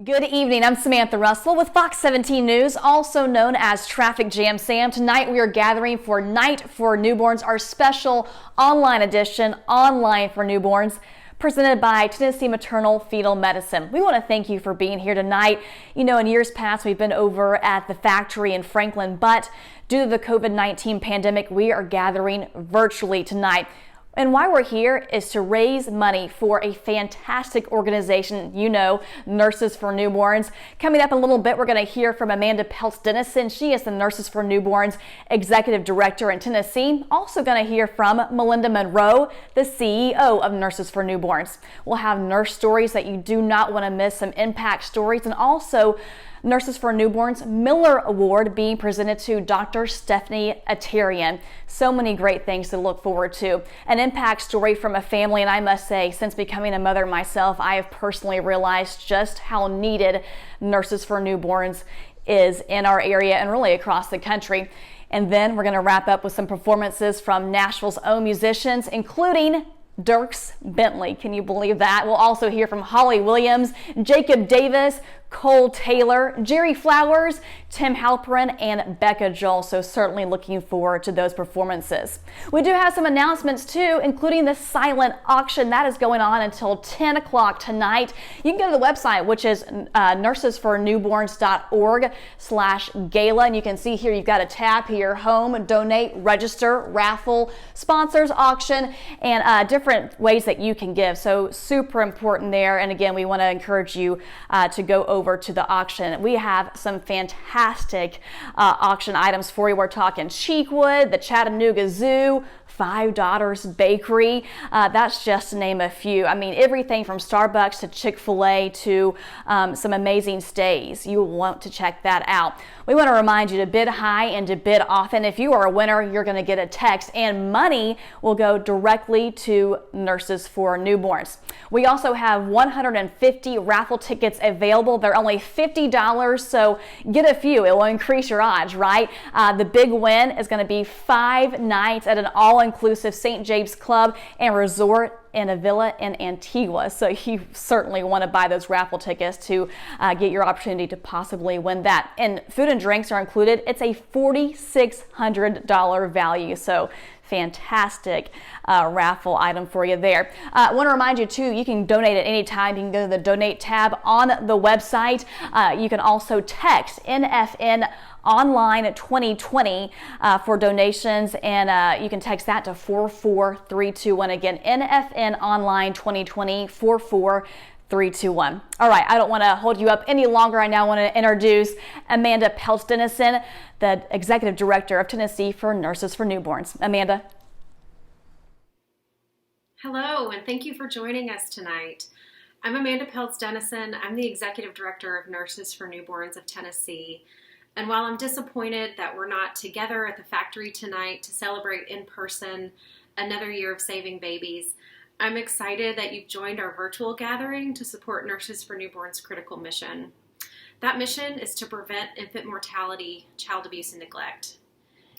Good evening, I'm Samantha Russell with Fox 17 News, also known as Traffic Jam Sam. Tonight we are gathering for Night for Newborns, our special online edition, Online for Newborns, presented by Tennessee Maternal Fetal Medicine. We want to thank you for being here tonight. You know, in years past, we've been over at the factory in Franklin, but due to the COVID-19 pandemic, we are gathering virtually tonight. And why we're here is to raise money for a fantastic organization, you know, Nurses for Newborns. Coming up in a little bit, we're going to hear from Amanda Peltz-Dennison. She is the Nurses for Newborns Executive Director in Tennessee. Also going to hear from Melinda Monroe, the CEO of Nurses for Newborns. We'll have nurse stories that you do not want to miss, some impact stories, and also Nurses for Newborns Miller Award being presented to Dr. Stephanie Atarian. So many great things to look forward to. An impact story from a family, and I must say, since becoming a mother myself, I have personally realized just how needed Nurses for Newborns is in our area and really across the country. And then we're going to wrap up with some performances from Nashville's own musicians, including Dierks Bentley. Can you believe that? We'll also hear from Holly Williams, Jacob Davis, Cole Taylor, Jerry Flowers, Tim Halperin, and Bekah Joel. So certainly looking forward to those performances. We do have some announcements too, including the silent auction that is going on until 10 o'clock tonight. You can go to the website, which is nursesfornewborns.org/gala. And you can see here, you've got a tab here, home, donate, register, raffle, sponsors, auction, and different ways that you can give. So super important there. And again, we want to encourage you to go over to the auction. We have some fantastic auction items for you. We're talking Cheekwood, the Chattanooga Zoo, Five Daughters Bakery. That's just to name a few. I mean, everything from Starbucks to Chick-fil-A to some amazing stays. You will want to check that out. We want to remind you to bid high and to bid often. If you are a winner, you're going to get a text, and money will go directly to Nurses for Newborns. We also have 150 raffle tickets available. They're only $50, so get a few. It will increase your odds, right? The big win is going to be 5 nights at an all-inclusive St. James Club and Resort in a villa in Antigua. So you certainly want to buy those raffle tickets to get your opportunity to possibly win that. And food and drinks are included. It's a $4,600 value. So fantastic raffle item for you there. I want to remind you too, you can donate at any time. You can go to the donate tab on the website. You can also text NFN Online 2020 for donations, and you can text that to 44321. Again, NFN Online 2020 44321. All right, I don't want to hold you up any longer. I now want to introduce Amanda Peltz-Dennison, the Executive Director of Tennessee for Nurses for Newborns. Amanda. Hello, and thank you for joining us tonight. I'm Amanda Peltz-Dennison. I'm the Executive Director of Nurses for Newborns of Tennessee. And while I'm disappointed that we're not together at the factory tonight to celebrate in person another year of saving babies, I'm excited that you've joined our virtual gathering to support Nurses for Newborns' critical mission. That mission is to prevent infant mortality, child abuse, and neglect.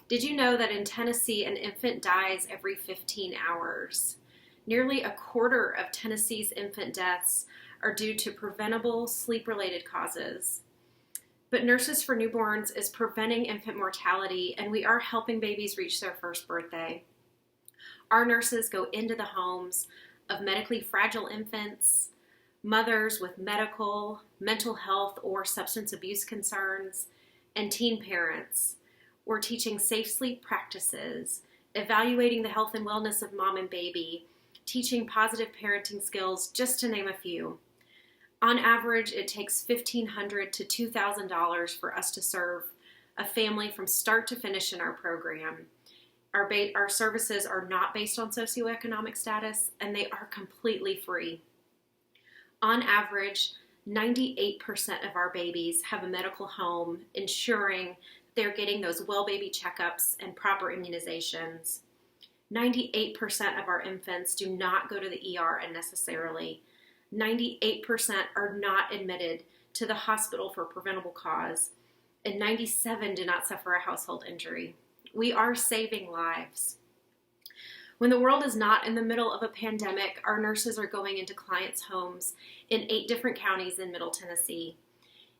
Did you know that in Tennessee, an infant dies every 15 hours? Nearly a quarter of Tennessee's infant deaths are due to preventable sleep-related causes. But Nurses for Newborns is preventing infant mortality, and we are helping babies reach their first birthday. Our nurses go into the homes of medically fragile infants, mothers with medical, mental health, or substance abuse concerns, and teen parents. We're teaching safe sleep practices, evaluating the health and wellness of mom and baby, teaching positive parenting skills, just to name a few. On average, it takes $1,500 to $2,000 for us to serve a family from start to finish in our program. Our services are not based on socioeconomic status, and they are completely free. On average, 98% of our babies have a medical home, ensuring they're getting those well baby checkups and proper immunizations. 98% of our infants do not go to the ER unnecessarily. 98% are not admitted to the hospital for preventable cause, and 97% do not suffer a household injury. We are saving lives. When the world is not in the middle of a pandemic, our nurses are going into clients' homes in 8 different counties in Middle Tennessee.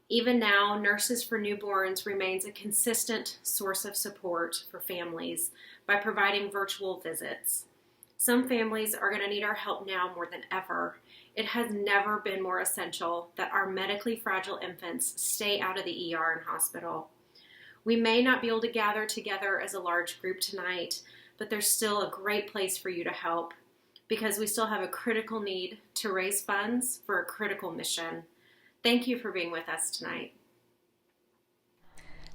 Even now, Nurses for Newborns remains a consistent source of support for families by providing virtual visits. Some families are going to need our help now more than ever. It has never been more essential that our medically fragile infants stay out of the ER and hospital. We may not be able to gather together as a large group tonight, but there's still a great place for you to help because we still have a critical need to raise funds for a critical mission. Thank you for being with us tonight.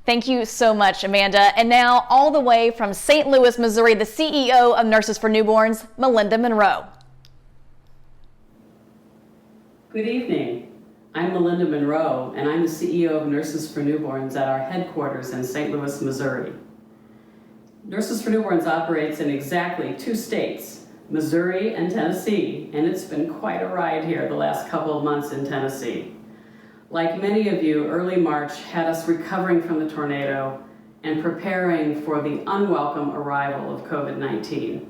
Thank you so much, Amanda. And now, all the way from St. Louis, Missouri, the CEO of Nurses for Newborns, Melinda Monroe. Good evening. I'm Melinda Monroe, and I'm the CEO of Nurses for Newborns at our headquarters in St. Louis, Missouri. Nurses for Newborns operates in exactly 2 states, Missouri and Tennessee, and it's been quite a ride here the last couple of months in Tennessee. Like many of you, early March had us recovering from the tornado and preparing for the unwelcome arrival of COVID-19.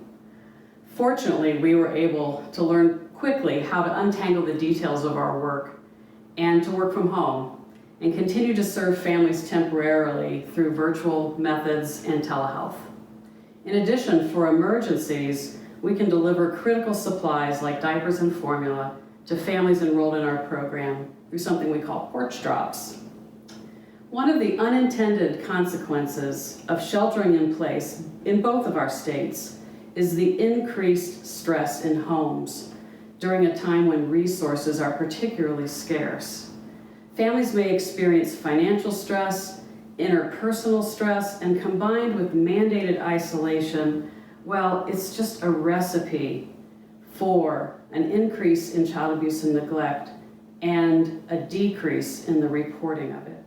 Fortunately, we were able to learn quickly how to untangle the details of our work and to work from home and continue to serve families temporarily through virtual methods and telehealth. In addition, for emergencies, we can deliver critical supplies like diapers and formula to families enrolled in our program through something we call porch drops. One of the unintended consequences of sheltering in place in both of our states is the increased stress in homes during a time when resources are particularly scarce. Families may experience financial stress, interpersonal stress, and combined with mandated isolation, well, it's just a recipe for an increase in child abuse and neglect and a decrease in the reporting of it.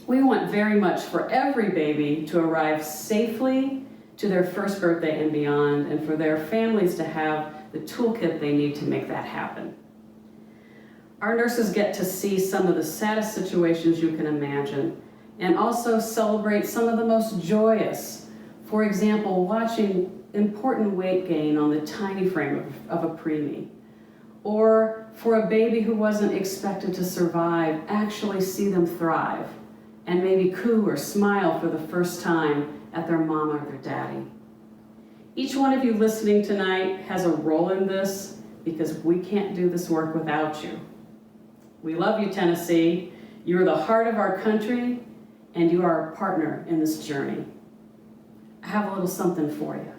We want very much for every baby to arrive safely to their first birthday and beyond, and for their families to have the toolkit they need to make that happen. Our nurses get to see some of the saddest situations you can imagine and also celebrate some of the most joyous. For example, watching important weight gain on the tiny frame of a preemie, or for a baby who wasn't expected to survive, actually see them thrive and maybe coo or smile for the first time at their mama or their daddy. Each one of you listening tonight has a role in this because we can't do this work without you. We love you, Tennessee. You are the heart of our country, and you are a partner in this journey. I have a little something for you.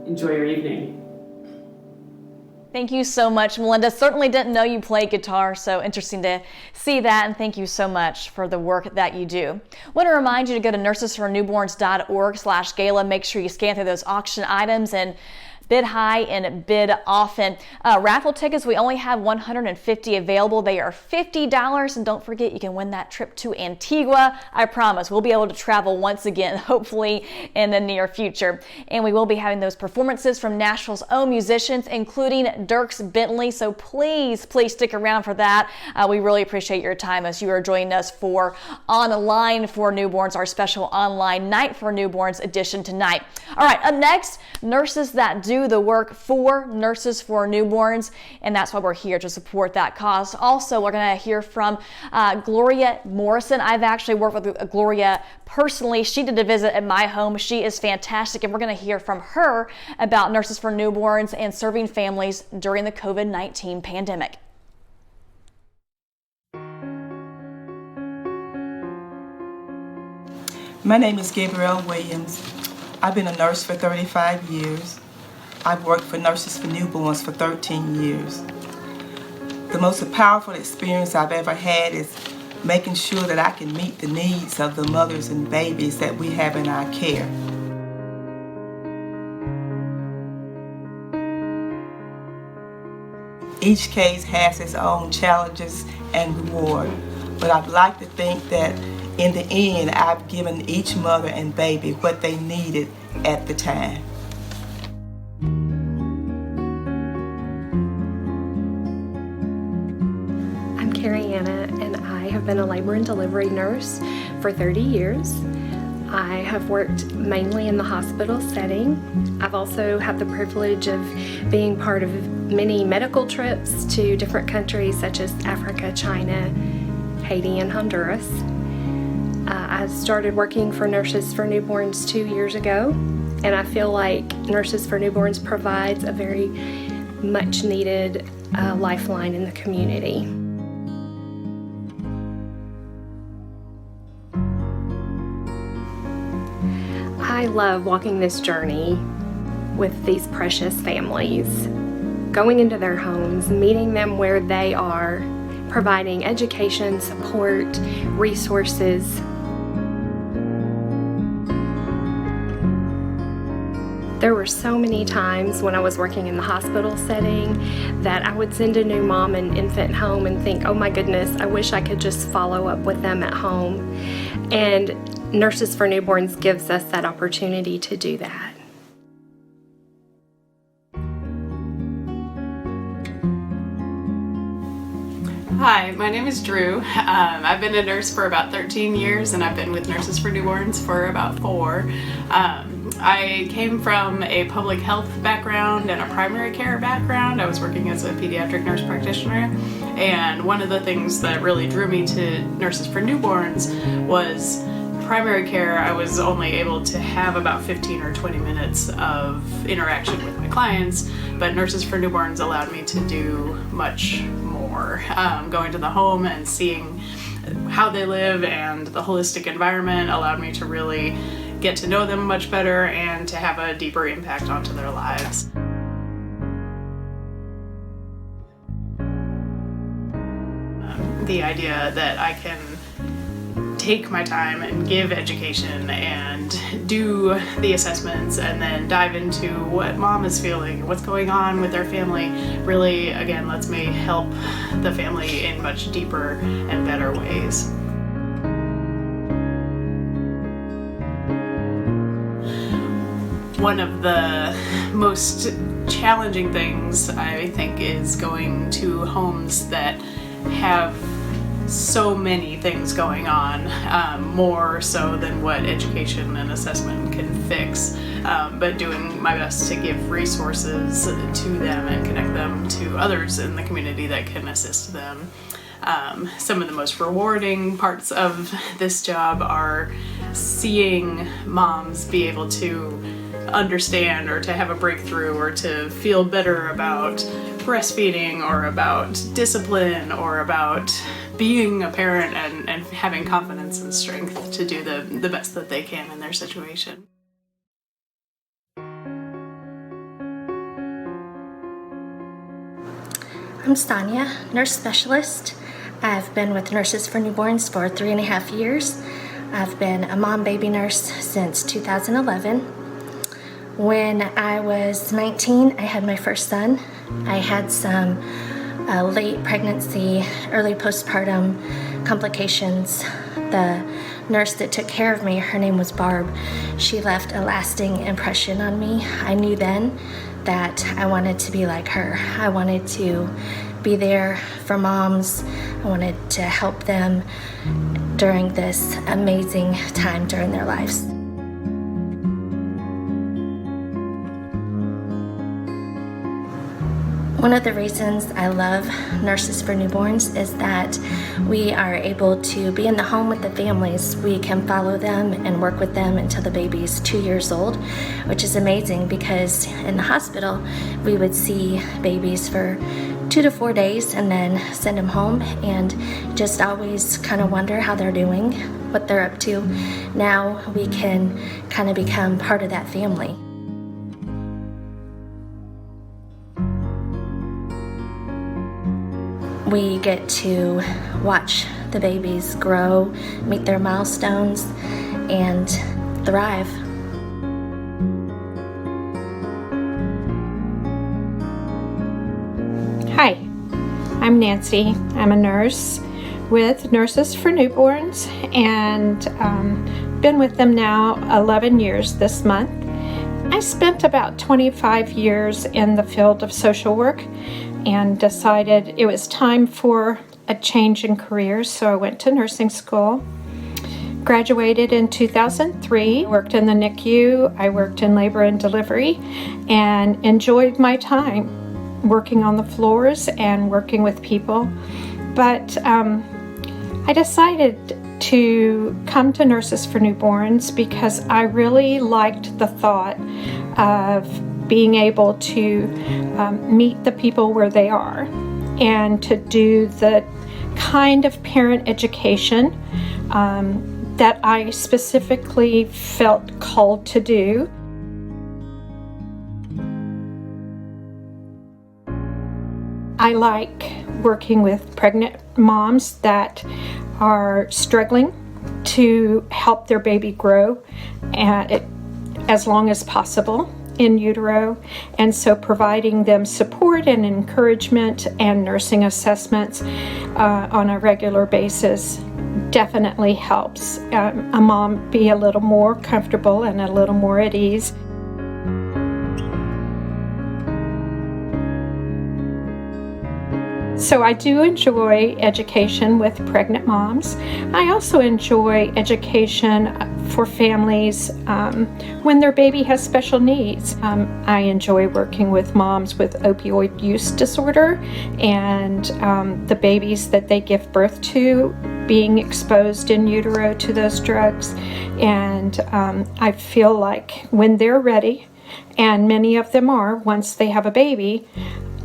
Enjoy your evening. Thank you so much, Melinda. Certainly didn't know you played guitar, so interesting to see that, and thank you so much for the work that you do. I want to remind you to go to nursesfornewborns.org/gala. Make sure you scan through those auction items and bid high and bid often. Raffle tickets, we only have 150 available. They are $50, and don't forget you can win that trip to Antigua. I promise we'll be able to travel once again, hopefully in the near future. And we will be having those performances from Nashville's own musicians, including Dierks Bentley. So please stick around for that. We really appreciate your time as you are joining us for Online for Newborns, our special online Night for Newborns edition tonight. All right, up next, nurses that do the work for Nurses for Newborns, and that's why we're here to support that cause. Also, we're going to hear from Gloria Morrison. I've actually worked with Gloria personally. She did a visit at my home. She is fantastic, and we're going to hear from her about Nurses for Newborns and serving families during the COVID-19 pandemic. My name is Gabrielle Williams. I've been a nurse for 35 years. I've worked for Nurses for Newborns for 13 years. The most powerful experience I've ever had is making sure that I can meet the needs of the mothers and babies that we have in our care. Each case has its own challenges and reward, but I'd like to think that in the end, I've given each mother and baby what they needed at the time. I'm Carrie Anna, and I have been a labor and delivery nurse for 30 years. I have worked mainly in the hospital setting. I've also had the privilege of being part of many medical trips to different countries such as Africa, China, Haiti, and Honduras. I started working for Nurses for Newborns 2 years ago, and I feel like Nurses for Newborns provides a very much needed lifeline in the community. I love walking this journey with these precious families, going into their homes, meeting them where they are, providing education, support, resources. There were so many times when I was working in the hospital setting that I would send a new mom and infant home and think, oh my goodness, I wish I could just follow up with them at home. And Nurses for Newborns gives us that opportunity to do that. Hi, my name is Drew. I've been a nurse for about 13 years and I've been with Nurses for Newborns for about 4. I came from a public health background and a primary care background. I was working as a pediatric nurse practitioner, and one of the things that really drew me to Nurses for Newborns was primary care. I was only able to have about 15 or 20 minutes of interaction with my clients, but Nurses for Newborns allowed me to do much more. Going to the home and seeing how they live and the holistic environment allowed me to really get to know them much better and to have a deeper impact onto their lives. The idea that I can take my time and give education and do the assessments and then dive into what mom is feeling, what's going on with their family, really, again, lets me help the family in much deeper and better ways. One of the most challenging things, I think, is going to homes that have so many things going on, more so than what education and assessment can fix, but doing my best to give resources to them and connect them to others in the community that can assist them. Some of the most rewarding parts of this job are seeing moms be able to understand or to have a breakthrough or to feel better about breastfeeding or about discipline or about being a parent and having confidence and strength to do the best that they can in their situation. I'm Sonia, nurse specialist. I've been with Nurses for Newborns for 3.5 years. I've been a mom-baby nurse since 2011. When I was 19, I had my first son. I had some late pregnancy, early postpartum complications. The nurse that took care of me, her name was Barb. She left a lasting impression on me. I knew then that I wanted to be like her. I wanted to be there for moms. I wanted to help them during this amazing time during their lives. One of the reasons I love Nurses for Newborns is that we are able to be in the home with the families. We can follow them and work with them until the baby's 2 years old, which is amazing because in the hospital we would see babies for 2 to 4 days and then send them home and just always kind of wonder how they're doing, what they're up to. Now we can kind of become part of that family. We get to watch the babies grow, meet their milestones, and thrive. Hi, Nancy. I'm a nurse with Nurses for Newborns and been with them now 11 years this month. I spent about 25 years in the field of social work and decided it was time for a change in careers, so I went to nursing school. Graduated in 2003, worked in the NICU, I worked in labor and delivery, and enjoyed my time working on the floors and working with people. But I decided to come to Nurses for Newborns because I really liked the thought of being able to meet the people where they are and to do the kind of parent education that I specifically felt called to do. I like working with pregnant moms that are struggling to help their baby grow as long as possible in utero, and so providing them support and encouragement and nursing assessments on a regular basis definitely helps a mom be a little more comfortable and a little more at ease. So I do enjoy education with pregnant moms. I also enjoy education for families when their baby has special needs. I enjoy working with moms with opioid use disorder and the babies that they give birth to being exposed in utero to those drugs. And I feel like when they're ready, and many of them are once they have a baby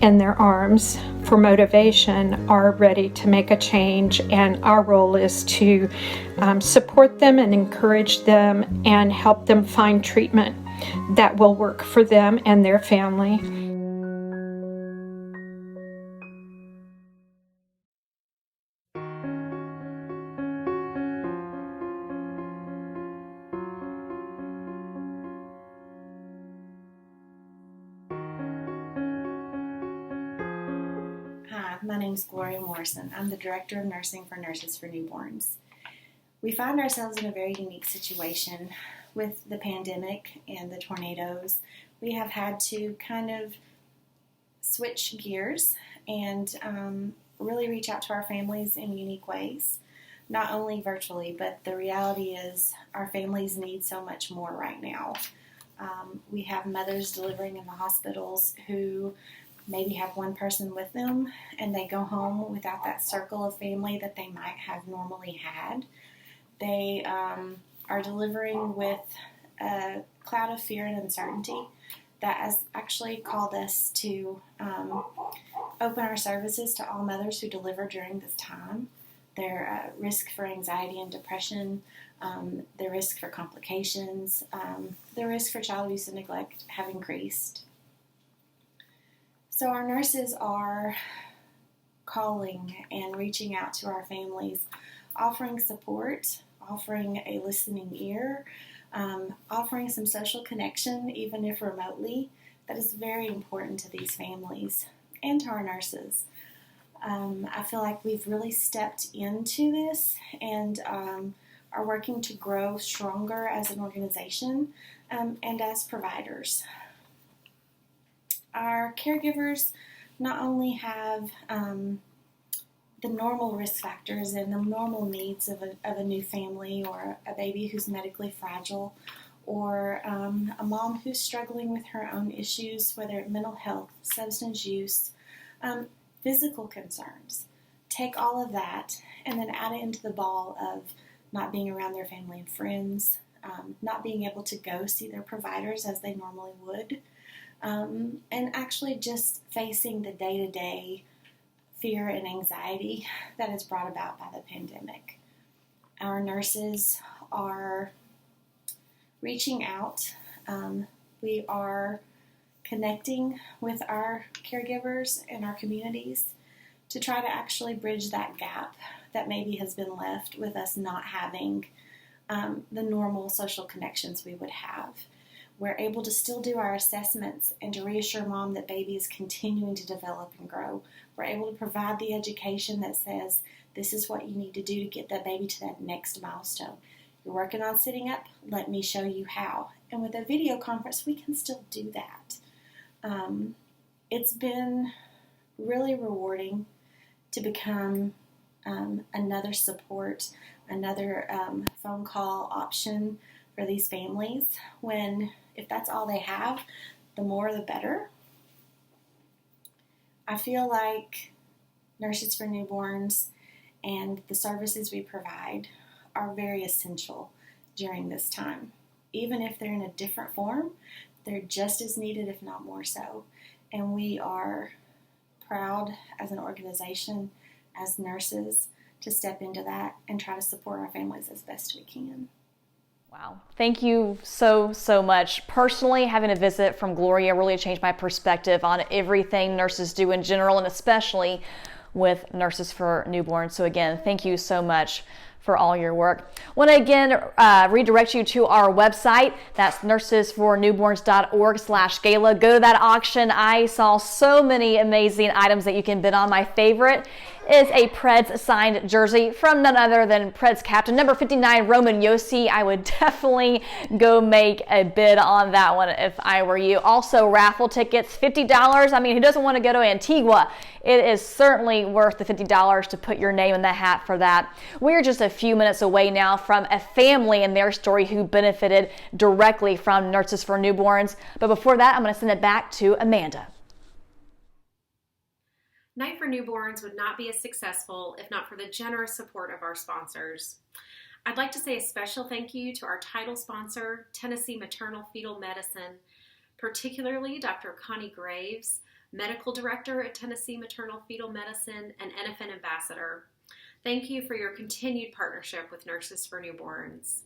in their arms for motivation, are ready to make a change, and our role is to support them and encourage them and help them find treatment that will work for them and their family. Hi, my name is Gloria Morrison. I'm the Director of Nursing for Nurses for Newborns. We find ourselves in a very unique situation with the pandemic and the tornadoes. We have had to kind of switch gears and really reach out to our families in unique ways, not only virtually, but the reality is our families need so much more right now. We have mothers delivering in the hospitals who maybe have one person with them and they go home without that circle of family that they might have normally had. They are delivering with a cloud of fear and uncertainty that has actually called us to open our services to all mothers who deliver during this time. Their risk for anxiety and depression, their risk for complications, their risk for child abuse and neglect have increased. So our nurses are calling and reaching out to our families, offering support, offering a listening ear, offering some social connection, even if remotely. That is very important to these families and to our nurses. I feel like we've really stepped into this and are working to grow stronger as an organization and as providers. Our caregivers not only have the normal risk factors and the normal needs of a new family or a baby who's medically fragile or a mom who's struggling with her own issues, whether it's mental health, substance use, physical concerns. Take all of that and then add it into the ball of not being around their family and friends, not being able to go see their providers as they normally would, and actually just facing the day-to-day fear and anxiety that is brought about by the pandemic. Our nurses are reaching out. We are connecting with our caregivers and our communities to try to actually bridge that gap that maybe has been left with us not having the normal social connections we would have. We're able to still do our assessments and to reassure mom that baby is continuing to develop and grow, We're able to provide the education that says this is what you need to do to get that baby to that next milestone. You're working on sitting up, let me show you how. And with a video conference, we can still do that. It's been really rewarding to become another support, another phone call option for these families, when if that's all they have, the more the better. I feel like Nurses for Newborns and the services we provide are very essential during this time. Even if they're in a different form, they're just as needed, if not more so. And we are proud as an organization, as nurses, to step into that and try to support our families as best we can. Wow. Thank you so much. Personally, having a visit from Gloria really changed my perspective on everything nurses do in general, and especially with Nurses for Newborns. So again, thank you so much for all your work. I want to again redirect you to our website. That's nursesfornewborns.org/gala. Go to that auction. I saw so many amazing items that you can bid on. My favorite is a Preds signed jersey from none other than Preds captain number 59, Roman Josi. I would definitely go make a bid on that one if I were you. Also, raffle tickets, $50. I mean, who doesn't want to go to Antigua? It is certainly worth the $50 to put your name in the hat for that. We're just a few minutes away now from a family and their story who benefited directly from Nurses for Newborns. But before that, I'm going to send it back to Amanda. Night for Newborns would not be as successful if not for the generous support of our sponsors. I'd like to say a special thank you to our title sponsor, Tennessee Maternal Fetal Medicine, particularly Dr. Connie Graves, Medical Director at Tennessee Maternal Fetal Medicine and NFN Ambassador. Thank you for your continued partnership with Nurses for Newborns.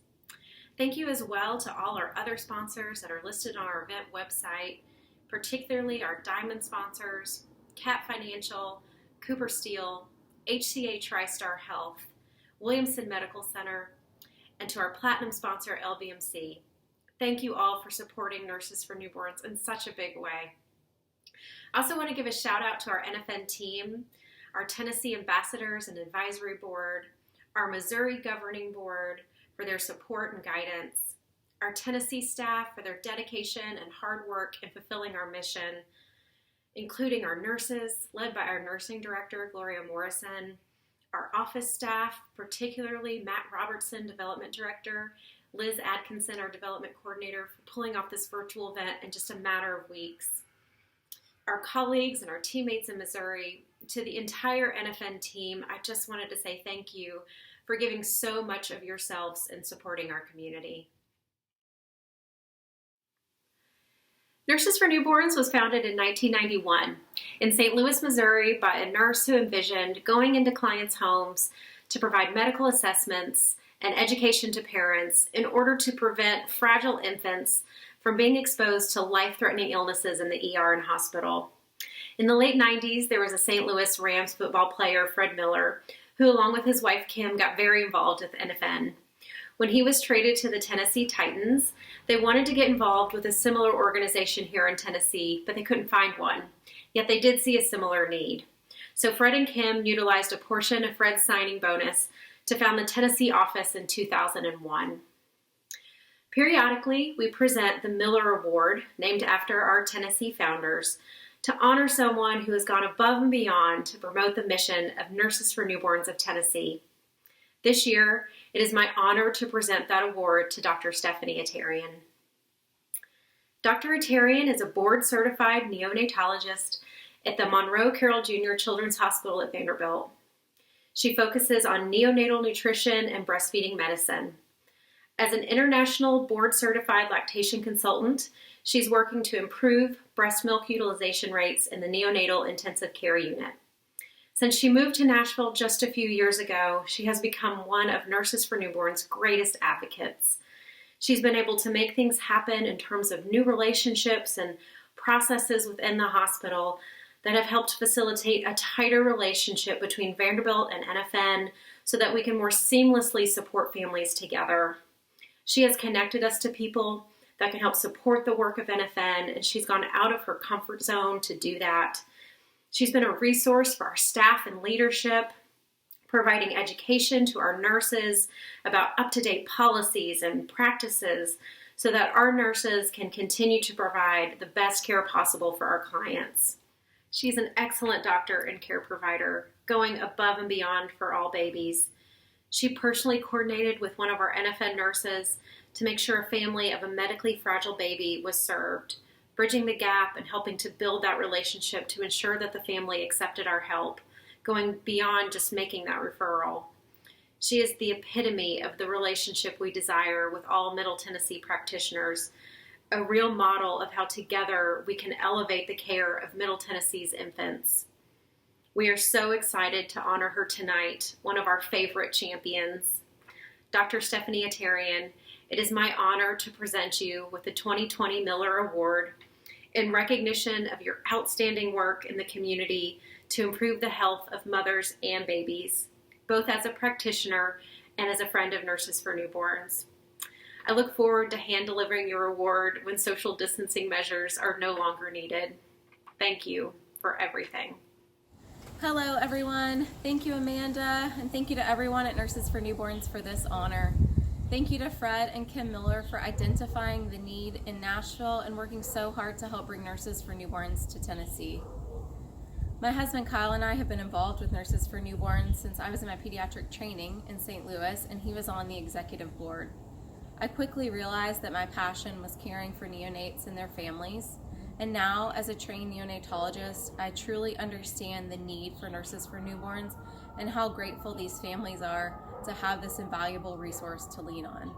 Thank you as well to all our other sponsors that are listed on our event website, particularly our diamond sponsors, Cat Financial, Cooper Steel, HCA TriStar Health, Williamson Medical Center, and to our platinum sponsor, LBMC. Thank you all for supporting Nurses for Newborns in such a big way. I also want to give a shout out to our NFN team, our Tennessee Ambassadors and Advisory Board, our Missouri Governing Board for their support and guidance, our Tennessee staff for their dedication and hard work in fulfilling our mission, including our nurses, led by our nursing director, Gloria Morrison, our office staff, particularly Matt Robertson, development director, Liz Atkinson, our development coordinator, for pulling off this virtual event in just a matter of weeks, our colleagues and our teammates in Missouri. To the entire NFN team, I just wanted to say thank you for giving so much of yourselves in supporting our community. Nurses for Newborns was founded in 1991 in St. Louis, Missouri by a nurse who envisioned going into clients' homes to provide medical assessments and education to parents in order to prevent fragile infants from being exposed to life-threatening illnesses in the ER and hospital. In the late 90s, there was a St. Louis Rams football player, Fred Miller, who along with his wife Kim got very involved with NFN. When he was traded to the Tennessee Titans, they wanted to get involved with a similar organization here in Tennessee, but they couldn't find one. Yet they did see a similar need. So Fred and Kim utilized a portion of Fred's signing bonus to found the Tennessee office in 2001. Periodically, we present the Miller Award, named after our Tennessee founders, to honor someone who has gone above and beyond to promote the mission of Nurses for Newborns of Tennessee. This year, it is my honor to present that award to Dr. Stephanie Halperin. Dr. Halperin is a board-certified neonatologist at the Monroe Carroll Jr. Children's Hospital at Vanderbilt. She focuses on neonatal nutrition and breastfeeding medicine. As an international board-certified lactation consultant, she's working to improve breast milk utilization rates in the neonatal intensive care unit. Since she moved to Nashville just a few years ago, she has become one of Nurses for Newborns' greatest advocates. She's been able to make things happen in terms of new relationships and processes within the hospital that have helped facilitate a tighter relationship between Vanderbilt and NFN so that we can more seamlessly support families together. She has connected us to people that can help support the work of NFN, and she's gone out of her comfort zone to do that. She's been a resource for our staff and leadership, providing education to our nurses about up-to-date policies and practices so that our nurses can continue to provide the best care possible for our clients. She's an excellent doctor and care provider, going above and beyond for all babies. She personally coordinated with one of our NFN nurses to make sure a family of a medically fragile baby was served, bridging the gap and helping to build that relationship to ensure that the family accepted our help, going beyond just making that referral. She is the epitome of the relationship we desire with all Middle Tennessee practitioners, a real model of how together we can elevate the care of Middle Tennessee's infants. We are so excited to honor her tonight, one of our favorite champions. Dr. Stephanie Atarian, it is my honor to present you with the 2020 Miller Award in recognition of your outstanding work in the community to improve the health of mothers and babies, both as a practitioner and as a friend of Nurses for Newborns. I look forward to hand-delivering your award when social distancing measures are no longer needed. Thank you for everything. Hello everyone, thank you Amanda, and thank you to everyone at Nurses for Newborns for this honor. Thank you to Fred and Kim Miller for identifying the need in Nashville and working so hard to help bring Nurses for Newborns to Tennessee. My husband Kyle and I have been involved with Nurses for Newborns since I was in my pediatric training in St. Louis and he was on the executive board. I quickly realized that my passion was caring for neonates and their families, and now as a trained neonatologist, I truly understand the need for Nurses for Newborns and how grateful these families are to have this invaluable resource to lean on.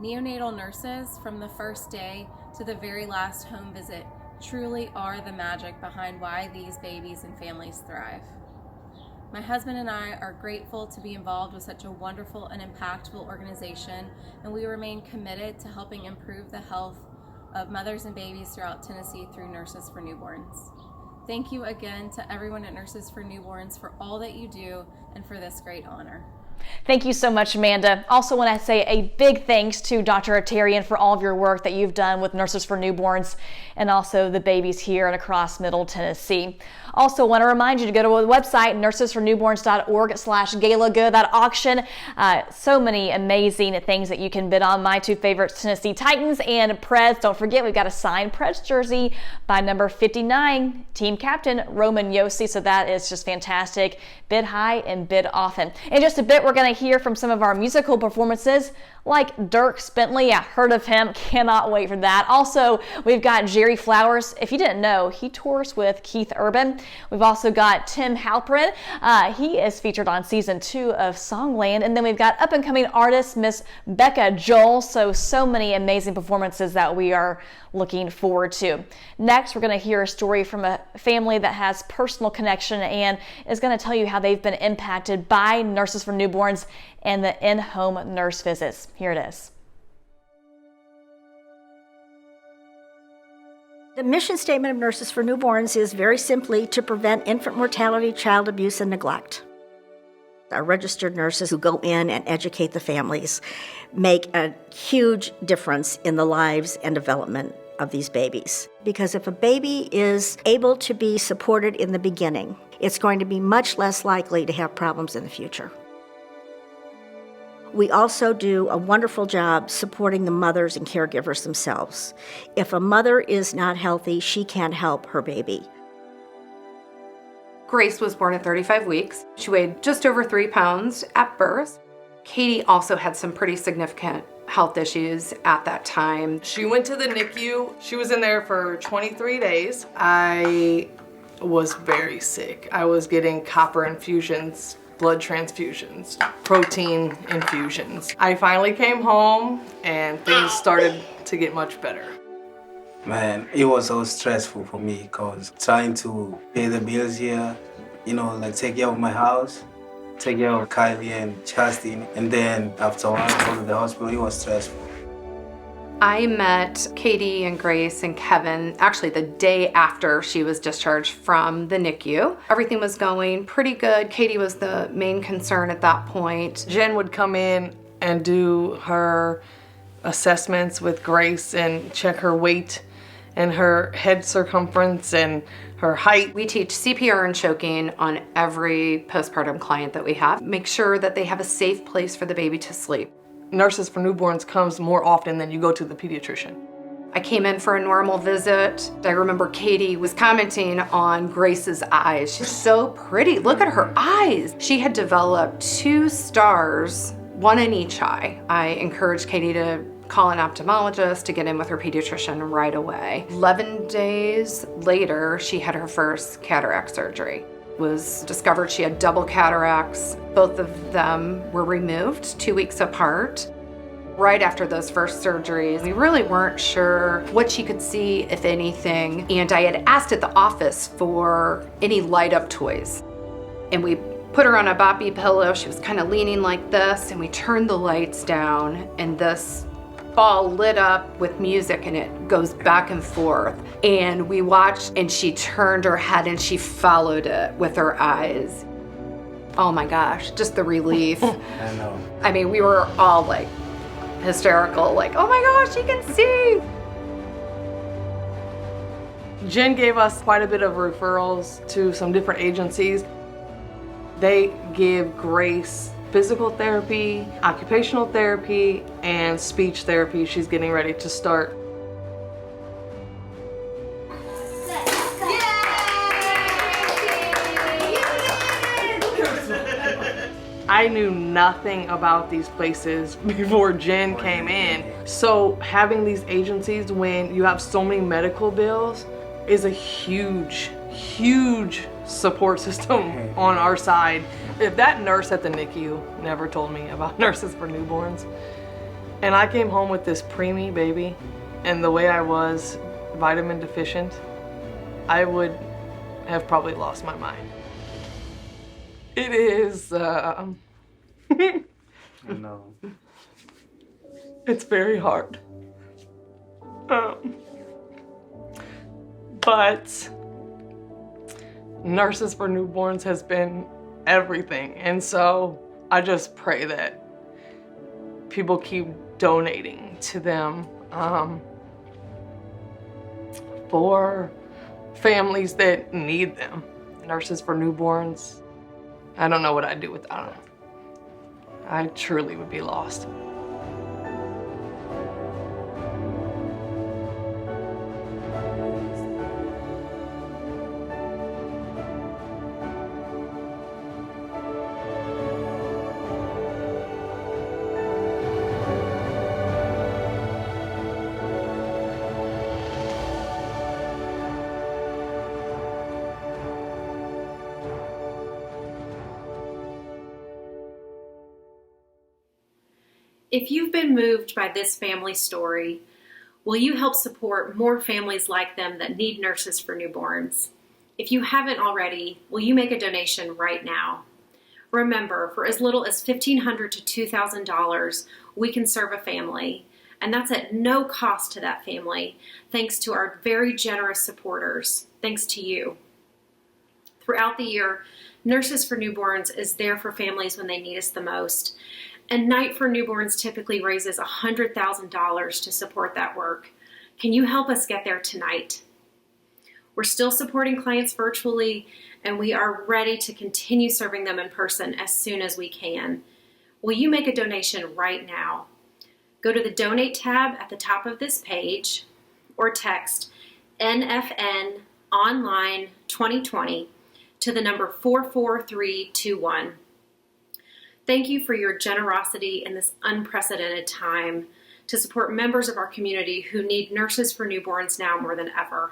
Neonatal nurses, from the first day to the very last home visit, truly are the magic behind why these babies and families thrive. My husband and I are grateful to be involved with such a wonderful and impactful organization, and we remain committed to helping improve the health of mothers and babies throughout Tennessee through Nurses for Newborns. Thank you again to everyone at Nurses for Newborns for all that you do and for this great honor. Thank you so much, Amanda. Also want to say a big thanks to Dr. Atarian for all of your work that you've done with Nurses for Newborns and also the babies here and across Middle Tennessee. Also want to remind you to go to the website, nursesfornewborns.org/gala. Go to that auction. So many amazing things that you can bid on. My two favorites, Tennessee Titans and Preds. Don't forget, we've got a signed Preds jersey by number 59, team captain Roman Yossi. So that is just fantastic. Bid high and bid often. In just a bit, we're going to hear from some of our musical performances like Dierks Bentley. I heard of him. Cannot wait for that. Also, we've got Jerry Flowers. If you didn't know, he tours with Keith Urban. We've also got Tim Halperin. He is featured on season 2 of Songland. And then we've got up-and-coming artist Miss Bekah Joel. So many amazing performances that we are looking forward to. Next, we're going to hear a story from a family that has personal connection and is going to tell you how they've been impacted by Nurses for Newborns and the in-home nurse visits. Here it is. The mission statement of Nurses for Newborns is very simply to prevent infant mortality, child abuse, and neglect. Our registered nurses who go in and educate the families make a huge difference in the lives and development of these babies. Because if a baby is able to be supported in the beginning, it's going to be much less likely to have problems in the future. We also do a wonderful job supporting the mothers and caregivers themselves. If a mother is not healthy, she can't help her baby. Grace was born at 35 weeks. She weighed just over 3 pounds at birth. Katie also had some pretty significant health issues at that time. She went to the NICU. She was in there for 23 days. I was very sick. I was getting copper infusions, blood transfusions, protein infusions. I finally came home and things started to get much better. Man, it was so stressful for me because trying to pay the bills here, like take care of my house, take care of Kylie and Chastity, and then after I go to the hospital, it was stressful. I met Katie and Grace and Kevin actually the day after she was discharged from the NICU. Everything was going pretty good. Katie was the main concern at that point. Jen would come in and do her assessments with Grace and check her weight and her head circumference and her height. We teach CPR and choking on every postpartum client that we have. Make sure that they have a safe place for the baby to sleep. Nurses for Newborns comes more often than you go to the pediatrician. I came in for a normal visit. I remember Katie was commenting on Grace's eyes. She's so pretty. Look at her eyes. She had developed 2 stars, 1 in each eye. I encouraged Katie to call an ophthalmologist to get in with her pediatrician right away. 11 days later, she had her first cataract surgery. It was discovered she had double cataracts. Both of them were removed 2 weeks apart. Right after those first surgeries, we really weren't sure what she could see, if anything, and I had asked at the office for any light-up toys. And we put her on a boppy pillow. She was kind of leaning like this, and we turned the lights down, and this ball lit up with music, and it goes back and forth. And we watched, and she turned her head, and she followed it with her eyes. Oh my gosh, just the relief. I know. I mean, we were all like, hysterical, like, oh my gosh, she can see. Jen gave us quite a bit of referrals to some different agencies. They give Grace physical therapy, occupational therapy, and speech therapy. She's getting ready to start. I knew nothing about these places before Jen came in. So having these agencies when you have so many medical bills is a huge, huge support system on our side. If that nurse at the NICU never told me about Nurses for Newborns, and I came home with this preemie baby, and the way I was vitamin deficient, I would have probably lost my mind. It is, I know. It's very hard. But Nurses for Newborns has been everything. And so I just pray that people keep donating to them for families that need them. Nurses for Newborns, I don't know what I'd do without them. I truly would be lost. If you've been moved by this family story, will you help support more families like them that need Nurses for Newborns? If you haven't already, will you make a donation right now? Remember, for as little as $1,500 to $2,000, we can serve a family, and that's at no cost to that family, thanks to our very generous supporters, thanks to you. Throughout the year, Nurses for Newborns is there for families when they need us the most. And Night for Newborns typically raises $100,000 to support that work. Can you help us get there tonight? We're still supporting clients virtually, and we are ready to continue serving them in person as soon as we can. Will you make a donation right now? Go to the Donate tab at the top of this page, or text NFN Online 2020 to the number 44321. Thank you for your generosity in this unprecedented time to support members of our community who need Nurses for Newborns now more than ever.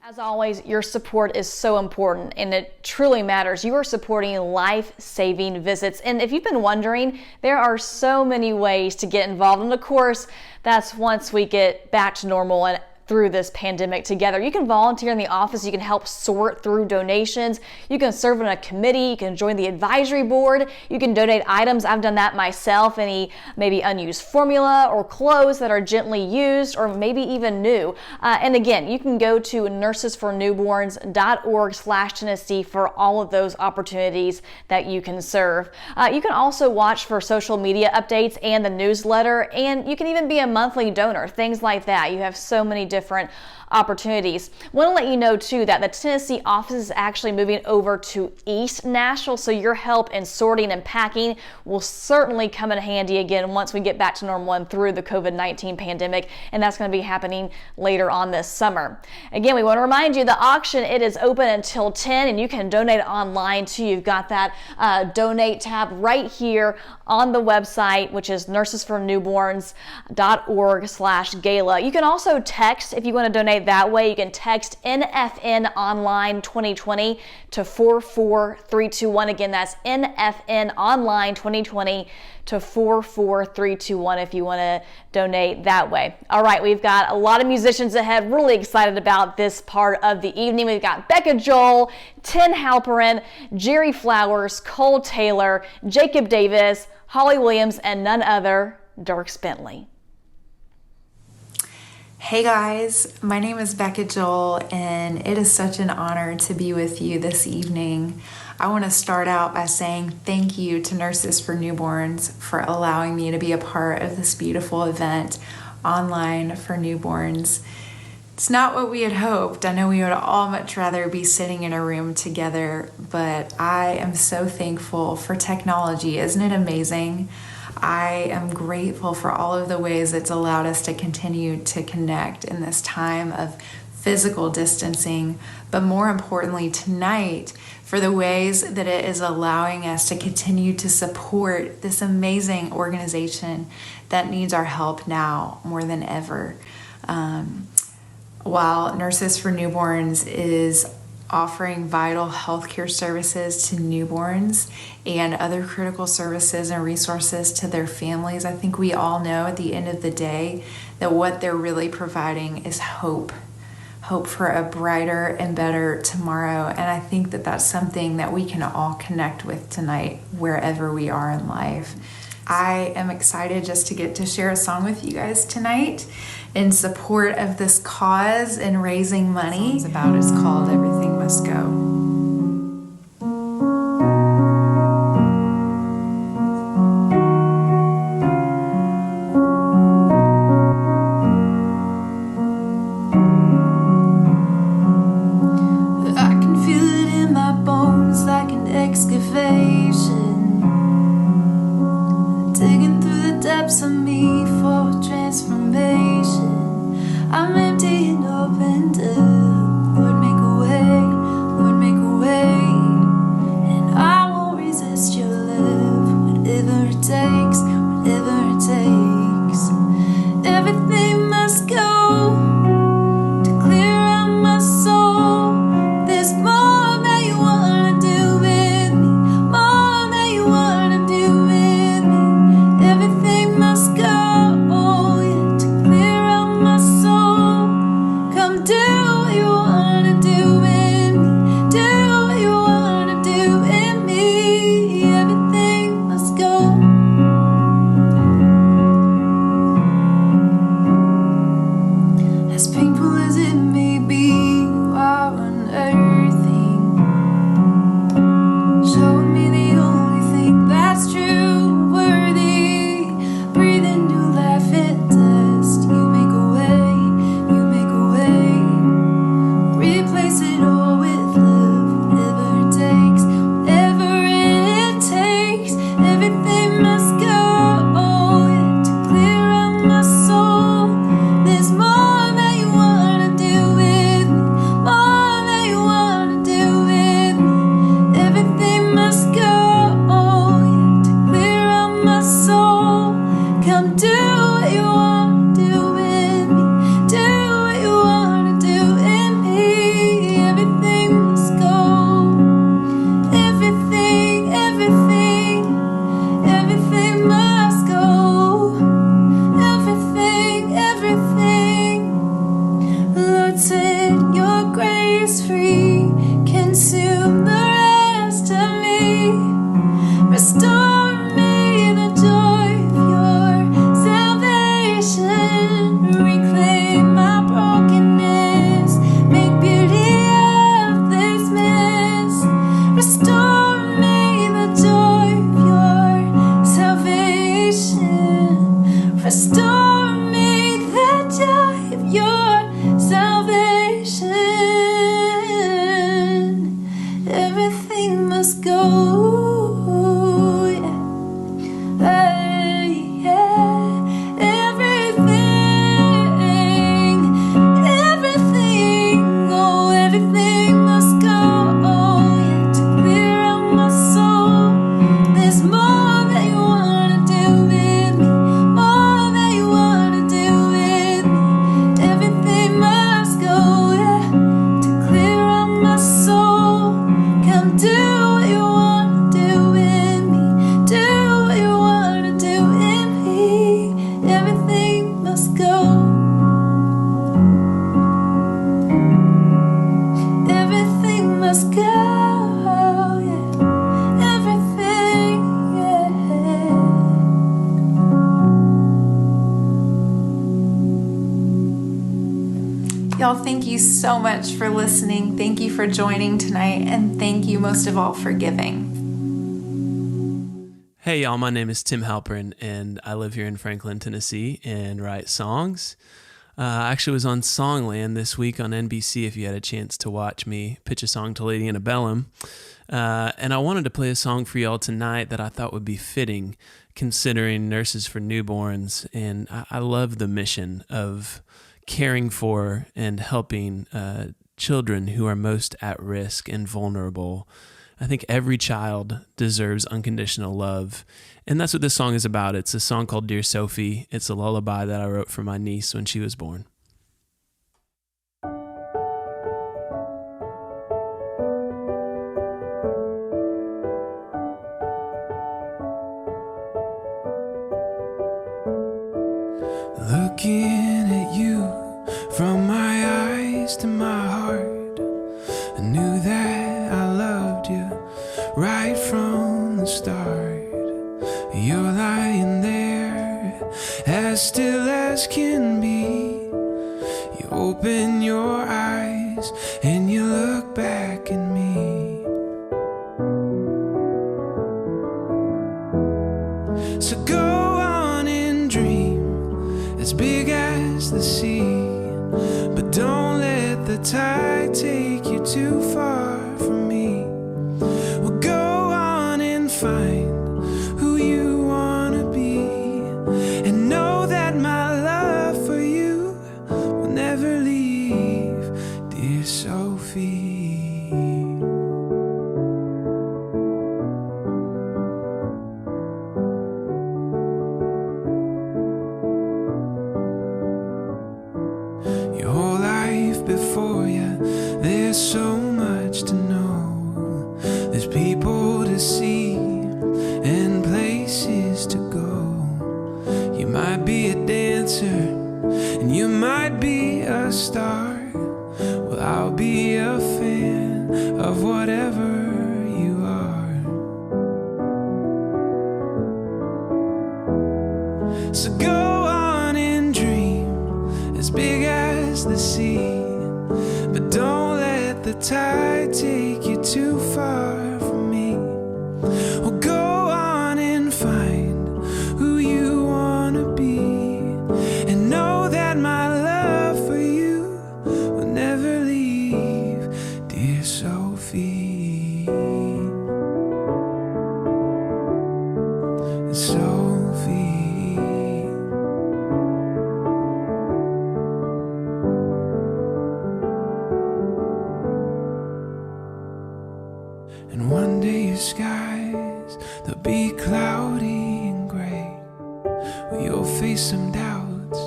As always, your support is so important, and it truly matters. You are supporting life-saving visits. And if you've been wondering, there are so many ways to get involved. And of course, that's once we get back to normal and through this pandemic together. You can volunteer in the office. You can help sort through donations. You can serve on a committee. You can join the advisory board. You can donate items. I've done that myself. Any maybe unused formula or clothes that are gently used or maybe even new. And again, you can go to nursesfornewborns.org/Tennessee for all of those opportunities that you can serve. You can also watch for social media updates and the newsletter, and you can even be a monthly donor, things like that. You have so many different different opportunities. Want to let you know too that the Tennessee office is actually moving over to East Nashville, so your help in sorting and packing will certainly come in handy again once we get back to normal and through the COVID-19 pandemic, and that's going to be happening later on this summer. Again, we want to remind you the auction, it is open until 10 and you can donate online too. You've got that donate tab right here on the website, which is nursesfornewborns.org/gala. You can also text if you want to donate that way. You can text NFN Online 2020 to 44321. Again, that's NFN Online 2020 to 44321 if you want to donate that way. All right, we've got a lot of musicians ahead. Really excited about this part of the evening. We've got Bekah Joel, Ten Halperin, Jerry Flowers, Cole Taylor, Jacob Davis, Holly Williams, and none other, Dierks Bentley. Hey guys, my name is Bekah Joel, and it is such an honor to be with you this evening. I want to start out by saying thank you to Nurses for Newborns for allowing me to be a part of this beautiful event online for newborns. It's not what we had hoped. I know we would all much rather be sitting in a room together, but I am so thankful for technology. Isn't it amazing? I am grateful for all of the ways it's allowed us to continue to connect in this time of physical distancing, but more importantly tonight, for the ways that it is allowing us to continue to support this amazing organization that needs our help now more than ever. While Nurses for Newborns is offering vital healthcare services to newborns and other critical services and resources to their families, I think we all know at the end of the day that what they're really providing is hope for a brighter and better tomorrow. And I think that that's something that we can all connect with tonight, wherever we are in life. I am excited just to get to share a song with you guys tonight in support of this cause and raising money. It's called Everything Must Go. Must go. Y'all, thank you so much for listening. Thank you for joining tonight. And thank you most of all for giving. Hey y'all, my name is Tim Halperin and I live here in Franklin, Tennessee and write songs. I actually was on Songland this week on NBC if you had a chance to watch me pitch a song to Lady Antebellum. And I wanted to play a song for y'all tonight that I thought would be fitting considering Nurses for Newborns. And I love the mission of caring for and helping children who are most at risk and vulnerable. I think every child deserves unconditional love. And that's what this song is about. It's a song called Dear Sophie. It's a lullaby that I wrote for my niece when she was born. Looking at you from my eyes to my heart, I knew that I loved you right from the start. You're lying there as still as can be. You open your eyes and you look back at me. So go on and dream as big as the sea, but don't let the tide take you too far from me. Well, go on and find who you wanna be, and know that my love for you will never leave, dear Sophie. Your whole life before you, there's so much to know. There's people to see and places to go. You might be a dancer and you might be a star. Well, I'll be a fan of whatever you are. So go on and dream as big as the sea, but don't let the tide take you too far from me. Well, go on and find who you wanna be, and know that my love for you will never leave, dear Sophie. Sophie. And one day your skies, they'll be cloudy and gray. Well, you'll face some doubts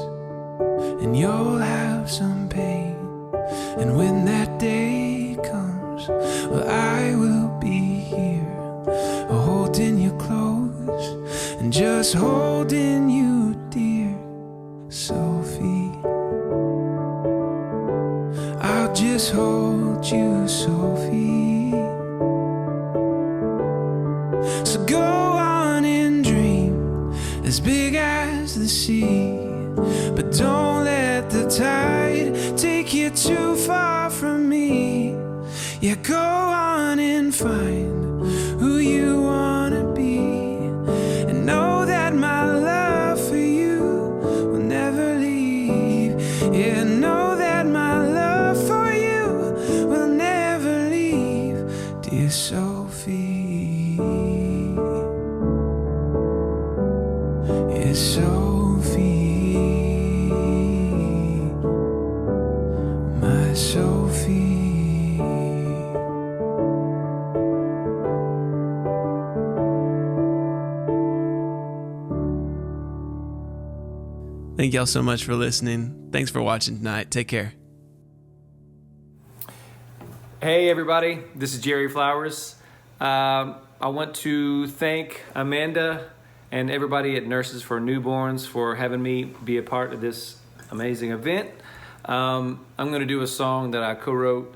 and you'll have some pain. And when that day comes, well, I will be here, holding you close and just holding you, dear Sophie. I'll just hold you, Sophie. So go on and dream as big as the sea, but don't let the tide take you too far from me. Yeah, go on and find who you wanna be, and know that my love for you will never leave. Yeah, know that my love for you will never leave, dear Sophie. It's Sophie, my Sophie. Thank y'all so much for listening. Thanks for watching tonight. Take care. Hey everybody, this is Jerry Flowers. I want to thank Amanda and everybody at Nurses for Newborns for having me be a part of this amazing event. I'm going to do a song that I co-wrote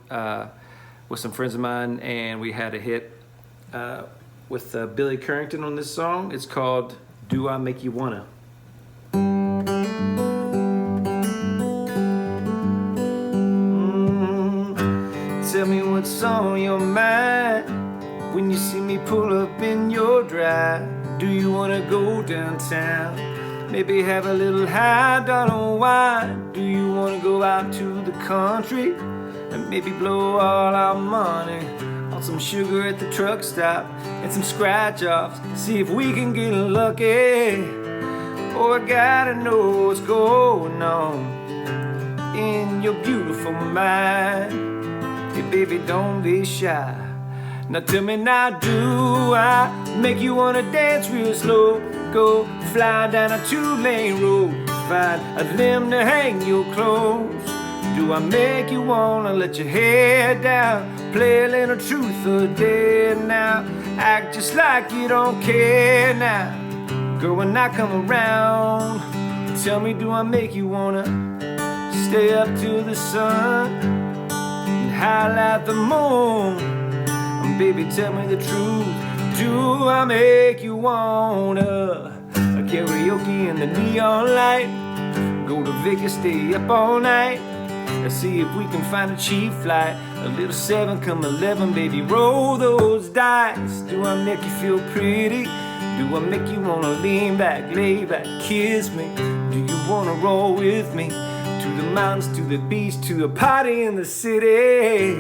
with some friends of mine, and we had a hit with Billy Currington on this song. It's called Do I Make You Wanna? me what's on your mind. When you see me pull up in your drive, do you wanna go downtown? Maybe have a little high dollar wine. Do you wanna go out to the country and maybe blow all our money on some sugar at the truck stop and some scratch offs? See if we can get lucky. Oh, I gotta know what's going on in your beautiful mind. Hey baby, don't be shy. Now tell me now, do I make you wanna dance real slow? Go fly down a 2-lane road, find a limb to hang your clothes. Do I make you wanna let your hair down, play a little truth or dare now? Act just like you don't care now. Girl, when I come around, tell me, do I make you wanna stay up till the sun and highlight the moon? Baby, tell me the truth, do I make you wanna karaoke in the neon light? Go to Vegas, stay up all night, and see if we can find a cheap flight. A little 7 come 11, baby, roll those dice. Do I make you feel pretty? Do I make you wanna lean back, lay back, kiss me? Do you wanna roll with me to the mountains, to the beach, to a party in the city?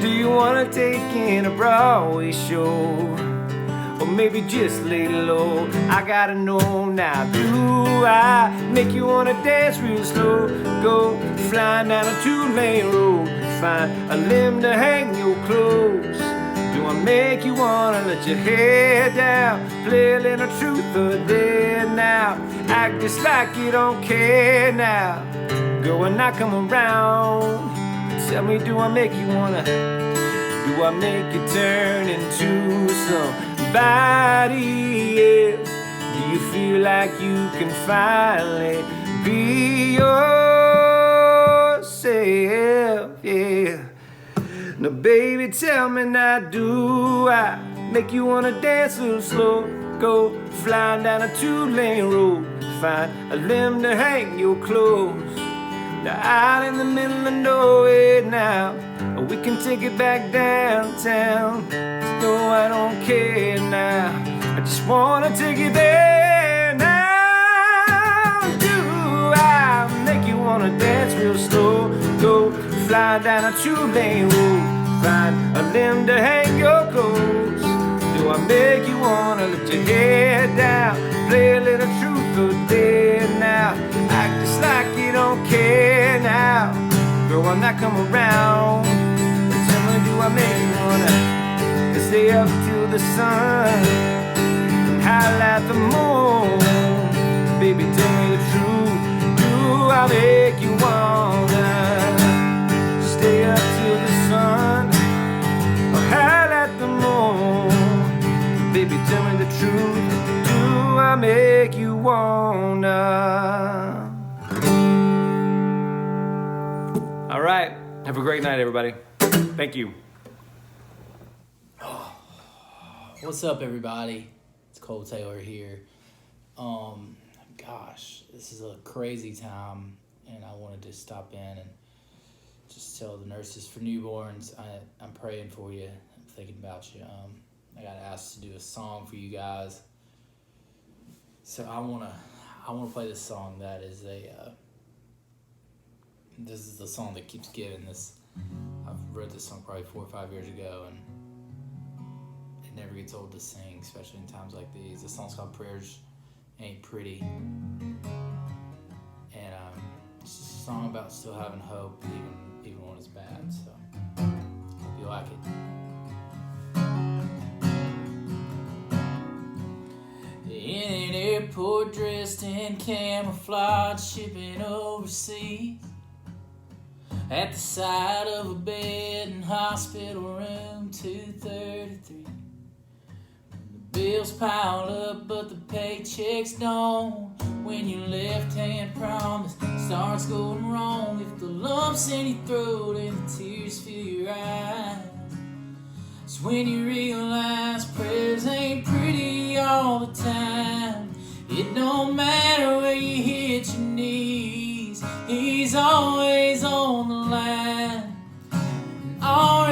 Do you wanna take in a Broadway show? Or maybe just lay low? I gotta know now, do I make you wanna dance real slow? Go flying down a 2-lane road, find a limb to hang your clothes. Do I make you wanna let your hair down, play a little truth or dare now? Act just like you don't care now. Girl, when I come around, tell me, do I make you wanna, do I make you turn into somebody else? Do you feel like you can finally be yourself? Yeah. Now baby, tell me now, do I make you wanna dance a little slow? Go flying down a 2-lane road, find a limb to hang your clothes. Now out in the middle of nowhere now, we can take it back downtown. No, I don't care now, I just wanna take it there now. Do I make you wanna dance real slow? Go fly down a 2-lane road, find a limb to hang your clothes. Do I make you wanna lift your head down, play a little truth or dare now? Act just like you don't care now. Girl, when I come around, tell me, do I make you wanna stay up till the sun and highlight the moon? Baby, tell me the truth, do I make you wanna stay up till the sun or highlight the moon? Baby, tell me the truth, do I make you wanna? All right, have a great night, everybody. Thank you. What's up, everybody? It's Cole Taylor here. Gosh, this is a crazy time, and I wanted to stop in and just tell the nurses for newborns I'm praying for you. I'm thinking about you. I got asked to do a song for you guys, so I wanna play this song that is this is the song that keeps giving. I've wrote this song probably 4 or 5 years ago, and it never gets old to sing, especially in times like these. This song's called Prayers Ain't Pretty, and it's just a song about still having hope even when it's bad, so hope you like it. In an airport dressed in camouflage, shipping overseas, at the side of a bed in hospital room 233. The bills pile up but the paychecks don't. When your left hand promise starts going wrong, if the lumps in your throat and the tears fill your eyes, it's when you realize prayers ain't pretty all the time. It don't matter where you hit your knees, He's always on the line. And all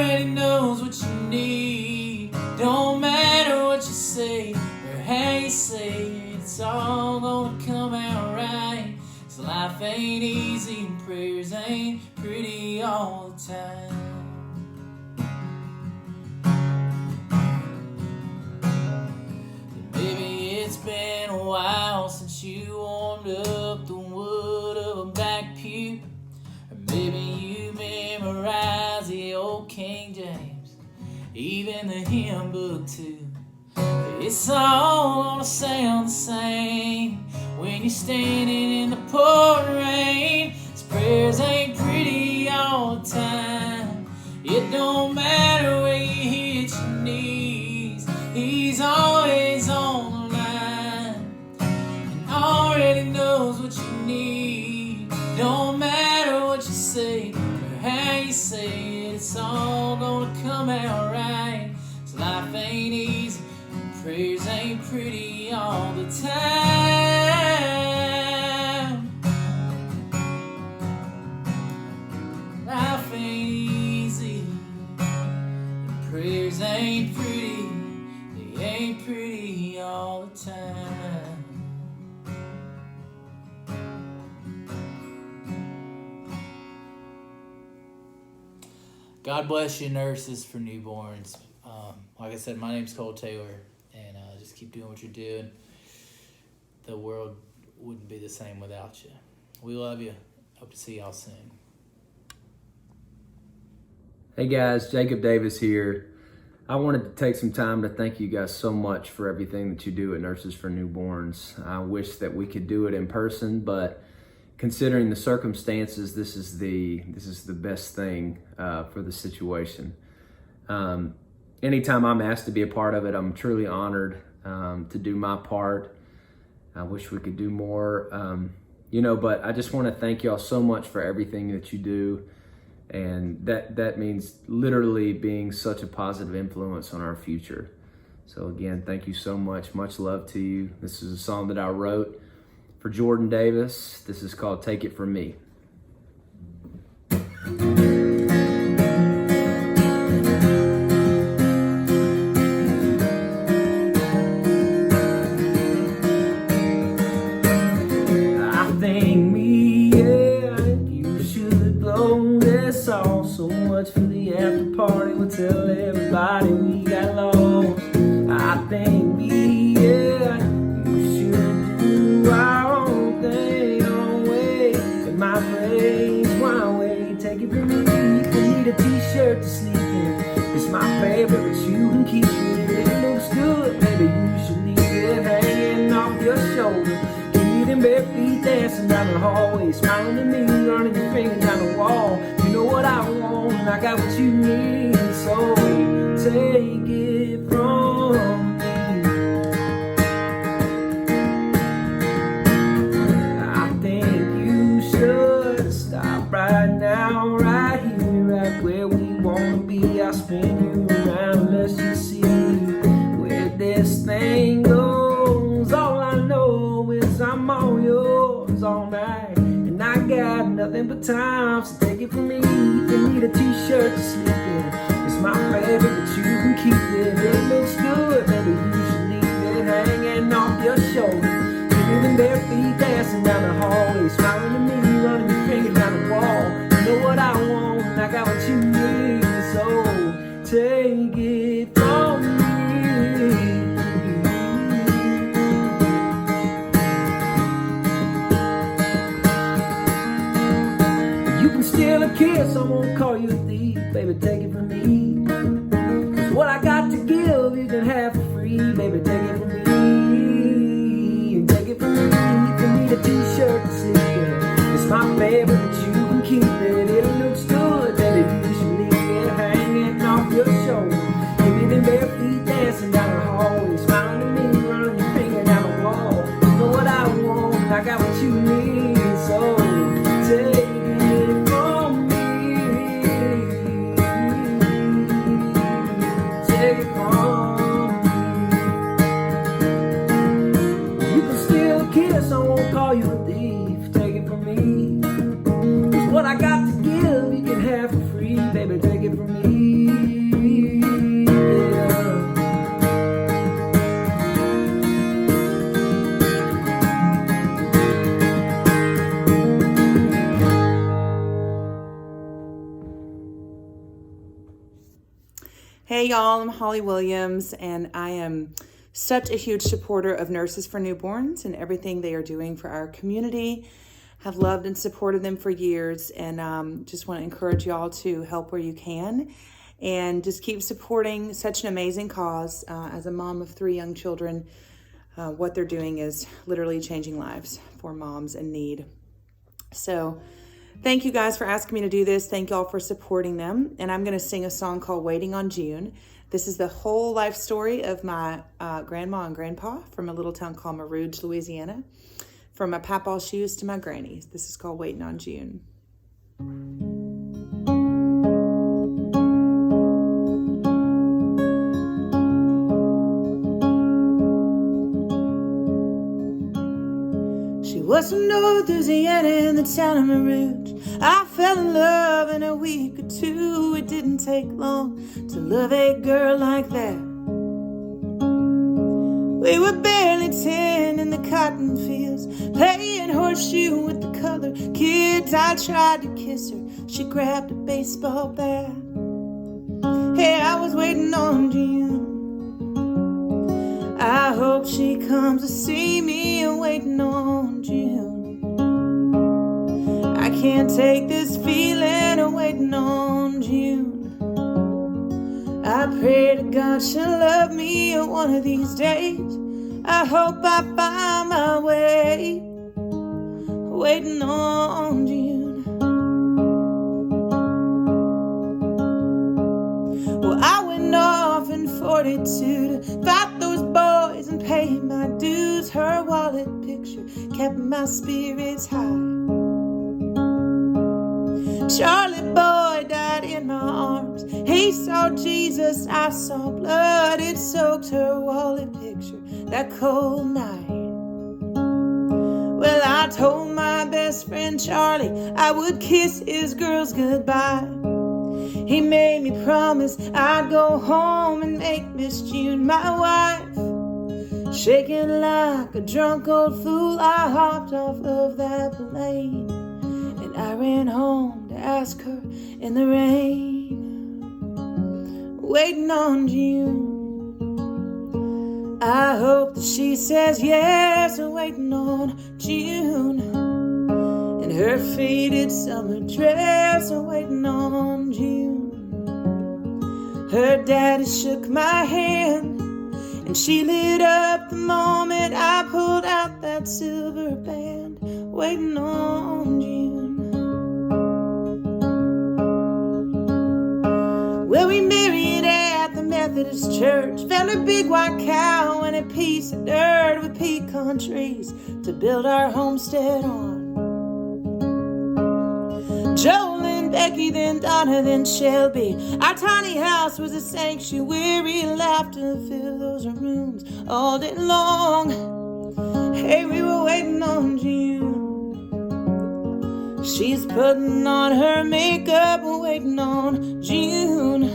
gonna come out right. 'Cause life ain't easy and prayers ain't pretty all the time. Maybe it's been a while since you warmed up the wood of a back pew. Or maybe you memorized the old King James, even the hymn book too. It's all gonna sound the same when you're standing in the pouring rain. 'Cause prayers ain't pretty all the time. It don't matter where you hit your knees, He's always on the line and already knows what you need. Don't matter what you say or how you say it, it's all gonna come out right. 'Cause life ain't easy, prayers ain't pretty all the time. Life ain't easy, and prayers ain't pretty, they ain't pretty all the time. God bless you, Nurses for Newborns. Like I said, my name's Cole Taylor, and just keep doing what you're doing. The world wouldn't be the same without you. We love you. Hope to see y'all soon. Hey guys, Jacob Davis here. I wanted to take some time to thank you guys so much for everything that you do at Nurses for Newborns. I wish that we could do it in person, but considering the circumstances, this is the best thing for the situation. Anytime I'm asked to be a part of it, I'm truly honored to do my part. I wish we could do more, but I just want to thank y'all so much for everything that you do. And that means literally being such a positive influence on our future. So again, thank you so much. Much love to you. This is a song that I wrote for Jordan Davis. This is called Take It From Me. So much for the after party, we'll tell everybody we got lost. I think you should do our own thing, our own way. In my place, my way, take it from me. You can need a t-shirt to sleep in. It's my favorite, but you can keep it. It looks good, baby, you should leave it hanging off your shoulder. Get in bare feet dancing down the hallway, smiling at me, running your finger down the wall. You know what I want, I got what you need, so take it from me. I think you should stop right now, right here, right where we wanna be. I'll spin you around unless you see where this thing goes. All I know is I'm all yours all night, and I got nothing but time, so take it from me. You need a t-shirt to sleep in. It's my favorite, but you can keep it. It looks good, baby, you should leave it hanging off your shoulder. You're in bare feet dancing down the hallway, smiling at me, running your finger down the wall. You know what I want, and I got what you need, so take it from me. Steal a kiss, I won't call you a thief, baby, take it from me. 'Cause what I got to give, you can have for free, baby, take it from me. Take it from me, you can need a t-shirt to sleep in. It's my favorite, but you can keep it. It looks good, baby, you should leave it hanging off your shoulder. You're in bare feet dancing down the hallway, smiling at me, running your finger down the wall. You know what I want, I got what you need, so take it. I won't call you a thief, take it from me. 'Cause what I got to give, you can have for free, baby, take it from me. Yeah. Hey y'all, I'm Holly Williams, and I am such a huge supporter of Nurses for Newborns and everything they are doing for our community. Have loved and supported them for years, and just want to encourage y'all to help where you can and just keep supporting such an amazing cause. As a mom of 3 young children, what they're doing is literally changing lives for moms in need. So thank you guys for asking me to do this. Thank y'all for supporting them. And I'm going to sing a song called Waiting on June. This is the whole life story of my grandma and grandpa from a little town called Marouge, Louisiana. From my papa's shoes to my granny's. This is called Waiting on June. She was from North Louisiana in the town of Marouge. I fell in love in a week or 2. It didn't take long to love a girl like that. We were barely 10 in the cotton fields, playing horseshoe with the colored kids. I tried to kiss her, she grabbed a baseball bat. Hey, I was waiting on June. I hope she comes to see me, waiting on June. I can't take this feeling of waiting on June. I pray to God she'll love me one of these days. I hope I find my way, waiting on June. Well, I went off in 42 to fight those boys and pay my dues. Her wallet picture kept my spirits high. Charlie boy died in my arms. He saw Jesus, I saw blood. It soaked her wallet picture that cold night. Well, I told my best friend Charlie I would kiss his girls goodbye. He made me promise I'd go home and make Miss June my wife. Shaking like a drunk old fool, I hopped off of that plane. I ran home to ask her in the rain, waiting on June. I hope that she says yes, waiting on June. In her faded summer dress, waiting on June. Her daddy shook my hand, and she lit up the moment I pulled out that silver band, waiting on June. Well, we married at the Methodist church, found a big white cow and a piece of dirt with pecan trees to build our homestead on. Joel and Becky, then Donna, then Shelby. Our tiny house was a sanctuary, laughter filled those rooms all day long. Hey, we were waiting on June. She's putting on her makeup, waiting on June.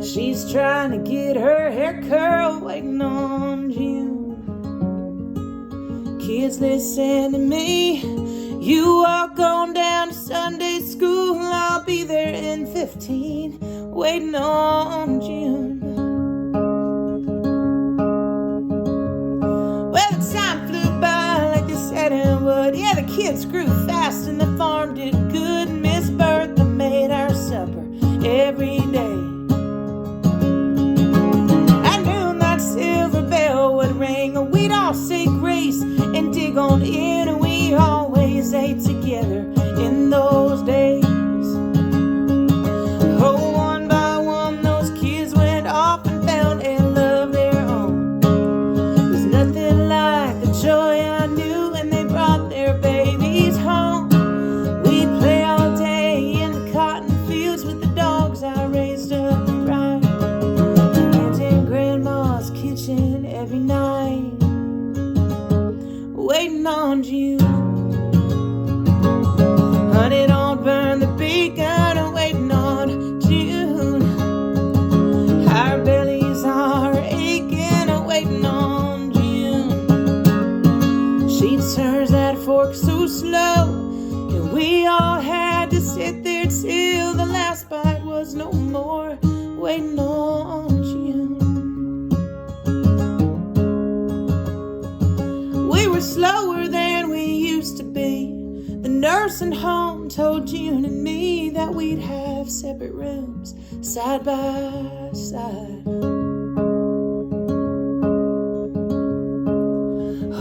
She's trying to get her hair curled, waiting on June. Kids listen to me. You walk on down to Sunday school, I'll be there in 15, waiting on June. Well, the time flew by like they said it would. Yeah, the kids grew fast and the farm did good. Miss Bertha made our supper every day. At noon that silver bell would ring. We'd all say grace and dig on in, and we always ate together in those days. Oh, one by one those kids went off and found a love their own. There's nothing like the joy I knew when they brought their babies home. We'd play all day in the cotton fields with the dogs I raised up right. Aunt and Grandma's kitchen every night, waiting on June. Honey, don't burn the bacon, waiting on June. Our bellies are aching, waiting on June. She turns that fork so slow, and we all had to sit there till the last bite was no more, waiting on June. We were slower than we used to be. The nursing home told June and me that we'd have separate rooms side by side.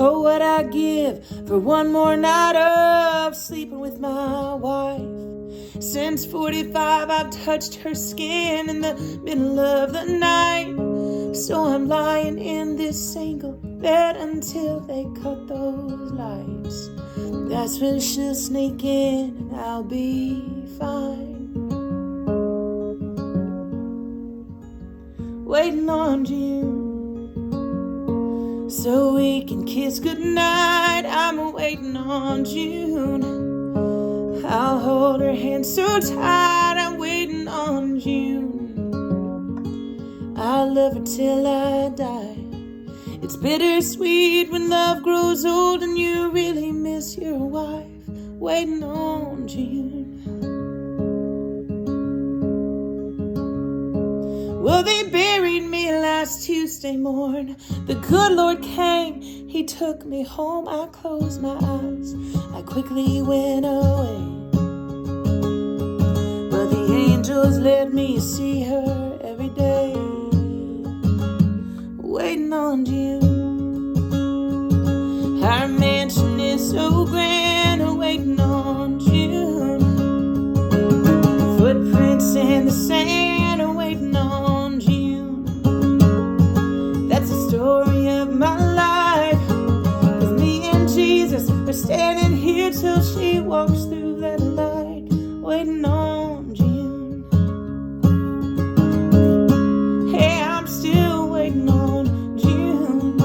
Oh, what I'd give for one more night of sleeping with my wife. Since 45, I've touched her skin in the middle of the night. So I'm lying in this single bed until they cut those lights. That's when she'll sneak in and I'll be fine. Waiting on June so we can kiss goodnight. I'm waiting on June. I'll hold her hand so tight. I'm waiting on June. I'll love her till I die. It's bittersweet when love grows old and you really miss your wife. Waiting on June. Well, they buried me last Tuesday morn. The good Lord came, He took me home. I closed my eyes, I quickly went away. But the angels let me see her every day. Waiting on June. Our mansion is so grand. Waiting on June. Footprints in the sand. Waiting on June. That's the story of my life. With me and Jesus, we're standing here till she walks through that light. Waiting on June. Hey, I'm still waiting on June.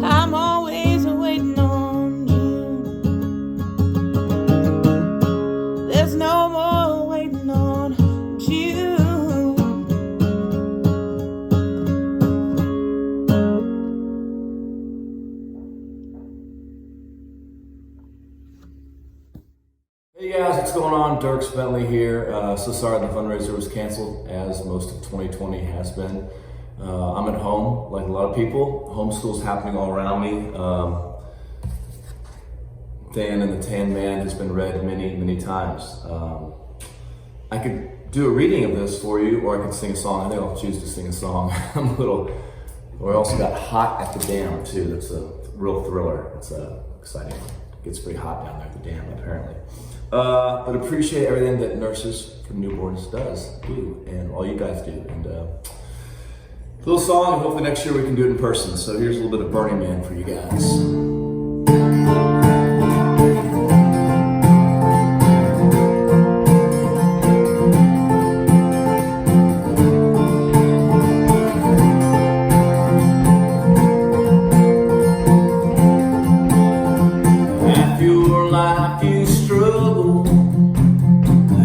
I'm always waiting on June. There's no more waiting on June. Hey guys, what's going on? Dierks Bentley here. So sorry the fundraiser was canceled, as most of 2020 has been. I'm at home, like a lot of people. Homeschool's happening all around me. Dan and the Tan Man has been read many, many times. I could do a reading of this for you, or I could sing a song. I think I'll choose to sing a song. I'm a little. We also got Hot at the Dam too. That's a real thriller. It's exciting. It gets pretty hot down there at the dam, apparently. But appreciate everything that Nurses for Newborns do, and all you guys do. And little song, and hopefully next year we can do it in person. So here's a little bit of Burning Man for you guys.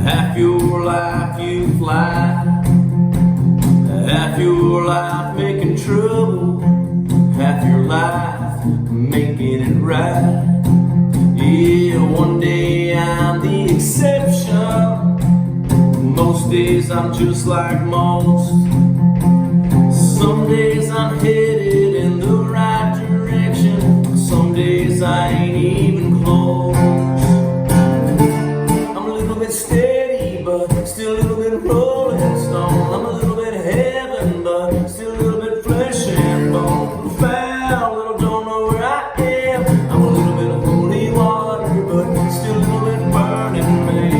Half your life you fly, half your life making trouble, half your life making it right. Yeah, one day I'm the exception, most days I'm just like most. Some days I'm headed in the right direction, some days I ain't even close. I'm a little bit steady, but still a little bit rolling stone. I'm a little bit heaven, but still a little bit flesh and bone. A little foul, little don't know where I am. I'm a little bit of holy water, but still a little bit burning man.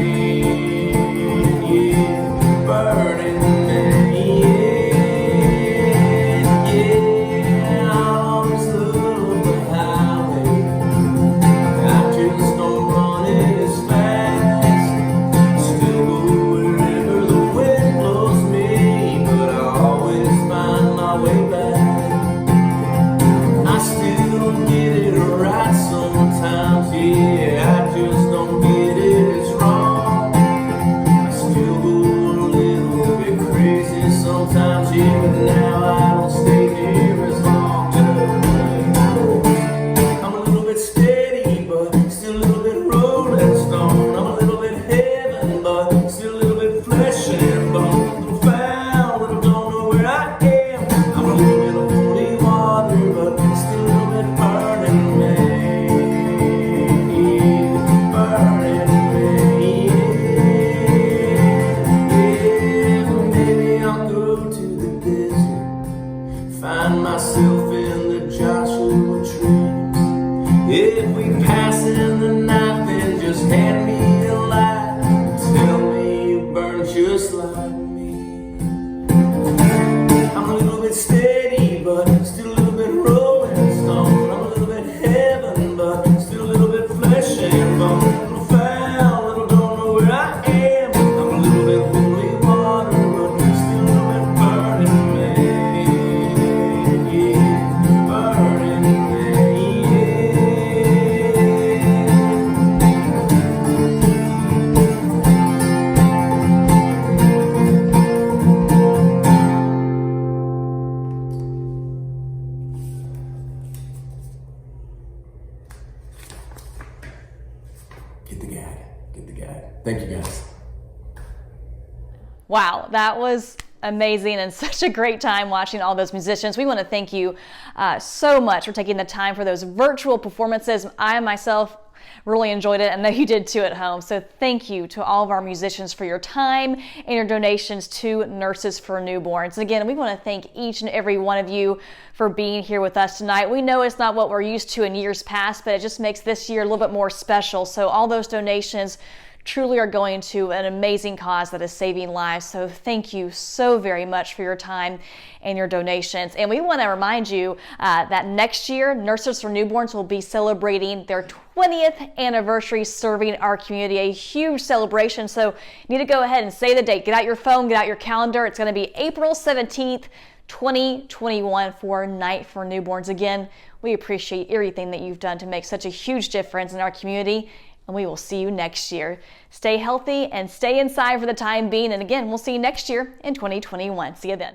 Yeah, burning man. Yeah, yeah. get the gag. Thank you guys. Wow, that was amazing and such a great time watching all those musicians. We want to thank you so much for taking the time for those virtual performances. I myself really enjoyed it. I know you did too at home. So thank you to all of our musicians for your time and your donations to Nurses for Newborns. And again, we want to thank each and every one of you for being here with us tonight. We know it's not what we're used to in years past, but it just makes this year a little bit more special. So all those donations truly are going to an amazing cause that is saving lives. So thank you so very much for your time and your donations. And we want to remind you that next year, Nurses for Newborns will be celebrating their 20th anniversary serving our community, a huge celebration. So you need to go ahead and say the date. Get out your phone, get out your calendar. It's going to be April 17th, 2021 for Night for Newborns. Again, we appreciate everything that you've done to make such a huge difference in our community. And we will see you next year. Stay healthy and stay inside for the time being. And again, we'll see you next year in 2021. See you then.